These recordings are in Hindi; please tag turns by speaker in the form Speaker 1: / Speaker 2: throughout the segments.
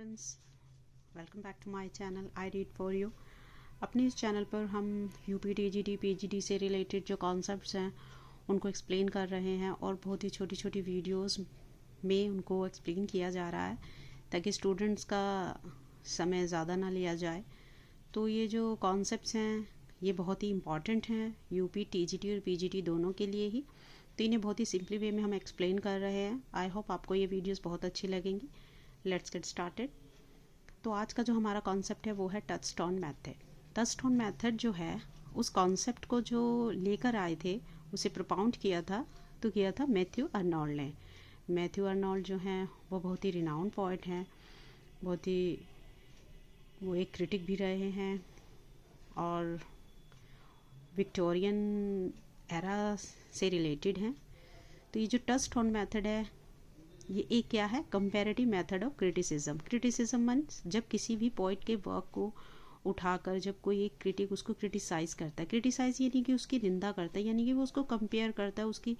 Speaker 1: Friends, welcome back to my channel I read for you. अपने इस चैनल पर हम यूपी टीजीटी पीजीटी से रिलेटेड जो कॉन्सेप्ट्स हैं उनको एक्सप्लेन कर रहे हैं और बहुत ही छोटी छोटी वीडियोस में उनको एक्सप्लेन किया जा रहा है ताकि स्टूडेंट्स का समय ज़्यादा ना लिया जाए। तो ये जो कॉन्सेप्ट्स हैं ये बहुत ही इम्पॉर्टेंट हैं यूपी टीजीटी और पीजीटी दोनों के लिए ही। तो इन्हें बहुत ही सिंपली वे में हम एक्सप्लेन कर रहे हैं। आई होप आपको ये वीडियोस बहुत अच्छी लगेंगी। Let's get started. तो आज का जो हमारा कॉन्सेप्ट है वो है टचस्टोन मेथड। टचस्टोन मेथड जो है उस कॉन्सेप्ट को जो लेकर आए थे उसे प्रोपाउंड किया था मैथ्यू अर्नोल्ड ने। मैथ्यू अर्नोल्ड जो हैं वो बहुत ही रिनाउंड पोएट हैं, वो एक क्रिटिक भी रहे हैं और विक्टोरियन एरा से रिलेटेड हैं। तो ये जो टचस्टोन मेथड है ये एक क्या है, comparative method of criticism. Criticism means जब किसी भी पोइट के वर्क को उठाकर जब कोई एक क्रिटिक उसको क्रिटिसाइज करता है, क्रिटिसाइज यानी कि उसकी निंदा करता है, यानी कि वो उसको कंपेयर करता है, उसकी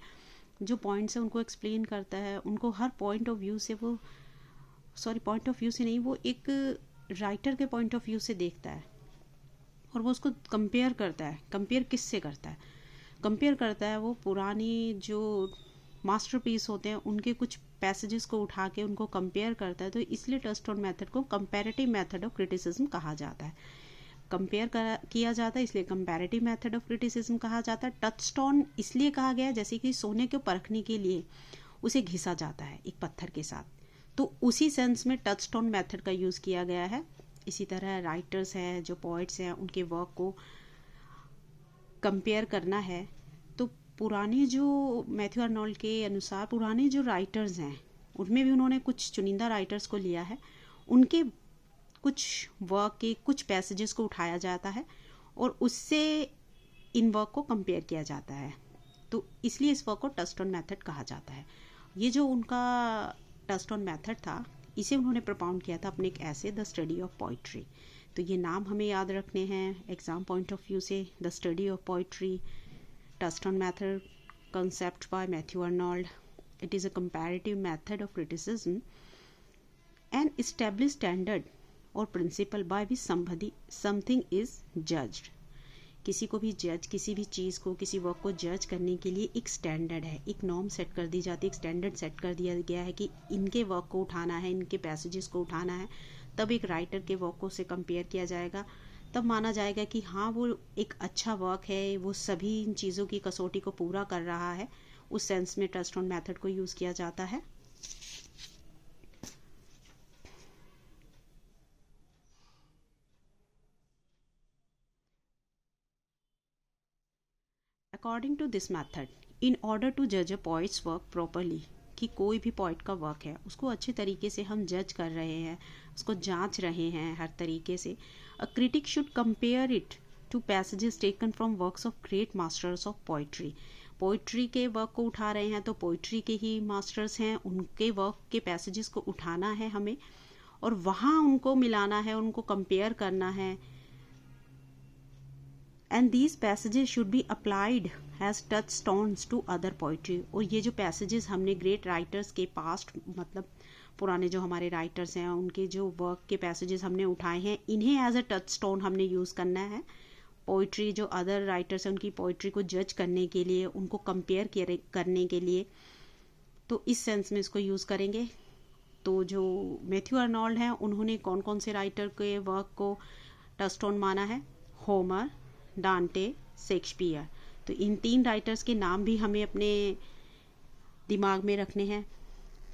Speaker 1: जो पॉइंट्स है उनको एक्सप्लेन करता है, उनको हर पॉइंट ऑफ व्यू से पॉइंट ऑफ व्यू से नहीं, वो एक राइटर के पॉइंट ऑफ व्यू से देखता है और वो उसको कंपेयर करता है। कंपेयर किससे करता है? कंपेयर करता है वो पुरानी जो मास्टरपीस होते हैं उनके कुछ पैसेजेस को उठा के उनको कंपेयर करता है। तो इसलिए टचस्टोन मेथड को कंपैरेटिव मेथड ऑफ क्रिटिसिज्म कहा जाता है। कंपेयर किया जाता है इसलिए कंपैरेटिव मेथड ऑफ क्रिटिसिज्म कहा जाता है। टचस्टोन इसलिए कहा गया है जैसे कि सोने को परखने के लिए उसे घिसा जाता है एक पत्थर के साथ, तो उसी सेंस में टचस्टोन मेथड का यूज़ किया गया है। इसी तरह राइटर्स हैं, जो पोइट्स हैं, उनके वर्क को कंपेयर करना है तो पुराने जो मैथ्यू अर्नोल्ड के अनुसार पुराने जो राइटर्स हैं उनमें भी उन्होंने कुछ चुनिंदा राइटर्स को लिया है, उनके कुछ वर्क के कुछ पैसेजेस को उठाया जाता है और उससे इन वर्क को कंपेयर किया जाता है। तो इसलिए इस वर्क को टचस्टोन मेथड कहा जाता है। ये जो उनका टचस्टोन मेथड था इसे उन्होंने प्रोपाउंड किया था अपने एक ऐसे द स्टडी ऑफ पोइट्री। तो ये नाम हमें याद रखने हैं एग्जाम पॉइंट ऑफ व्यू से। The study of poetry, touchstone method, concept by Matthew Arnold. It is a comparative method of criticism, an established standard or principle by which something is judged. किसी को भी जज, किसी भी चीज़ को, किसी वर्क को जज करने के लिए एक स्टैंडर्ड है, एक नॉर्म सेट कर दी जाती है, एक स्टैंडर्ड सेट कर दिया गया है कि इनके वर्क को उठाना है, इनके पैसेजेस को उठाना है, तब एक राइटर के वर्क को से कंपेयर किया जाएगा, तब माना जाएगा कि हाँ वो एक अच्छा वर्क है, वो सभी इन चीज़ों की कसौटी को पूरा कर रहा है। उस सेंस में टचस्टोन मेथड को यूज़ किया जाता है। According to this method, in order to जज अ पोइट्स वर्क प्रॉपरली, कि कोई भी पोइट का वर्क है उसको अच्छे तरीके से हम जज कर रहे हैं, उसको जांच रहे हैं हर तरीके से। A critic should compare it to passages taken from works of great masters of poetry. Poetry के वर्क को उठा रहे हैं तो पोइट्री के ही मास्टर्स हैं, उनके वर्क के पैसेजेस को उठाना है हमें और वहाँ उनको मिलाना है, उनको कंपेयर करना है। And these passages should be applied has touchstones to other poetry. और ये जो पैसेजेस हमने ग्रेट राइटर्स के पास्ट, मतलब पुराने जो हमारे राइटर्स हैं उनके जो वर्क के पैसेजेस हमने उठाए हैं, इन्हें एज अ टचस्टोन हमने यूज़ करना है पोइट्री, जो अदर राइटर्स हैं उनकी पोइट्री को जज करने के लिए, उनको कंपेयर करने के लिए। तो इस सेंस में इसको यूज़ करेंगे। तो जो मैथ्यू अर्नोल्ड हैं उन्होंने कौन कौन से राइटर के वर्क को टचस्टोन माना है? होमर, डांटे, शेक्सपियर। तो इन 3 राइटर्स के नाम भी हमें अपने दिमाग में रखने हैं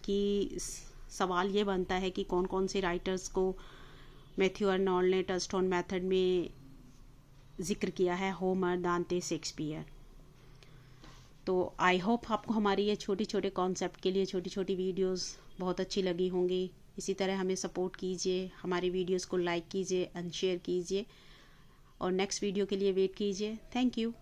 Speaker 1: कि सवाल ये बनता है कि कौन कौन से राइटर्स को मैथ्यू अर्नोल्ड ने टचस्टोन मेथड में जिक्र किया है? होमर, दांते, शेक्सपियर। तो आई होप आपको हमारी ये छोटी छोटे कॉन्सेप्ट के लिए छोटी छोटी वीडियोस बहुत अच्छी लगी होंगी। इसी तरह हमें सपोर्ट कीजिए, हमारी वीडियोस को लाइक कीजिए एंड शेयर कीजिए और नेक्स्ट वीडियो के लिए वेट कीजिए। Thank you.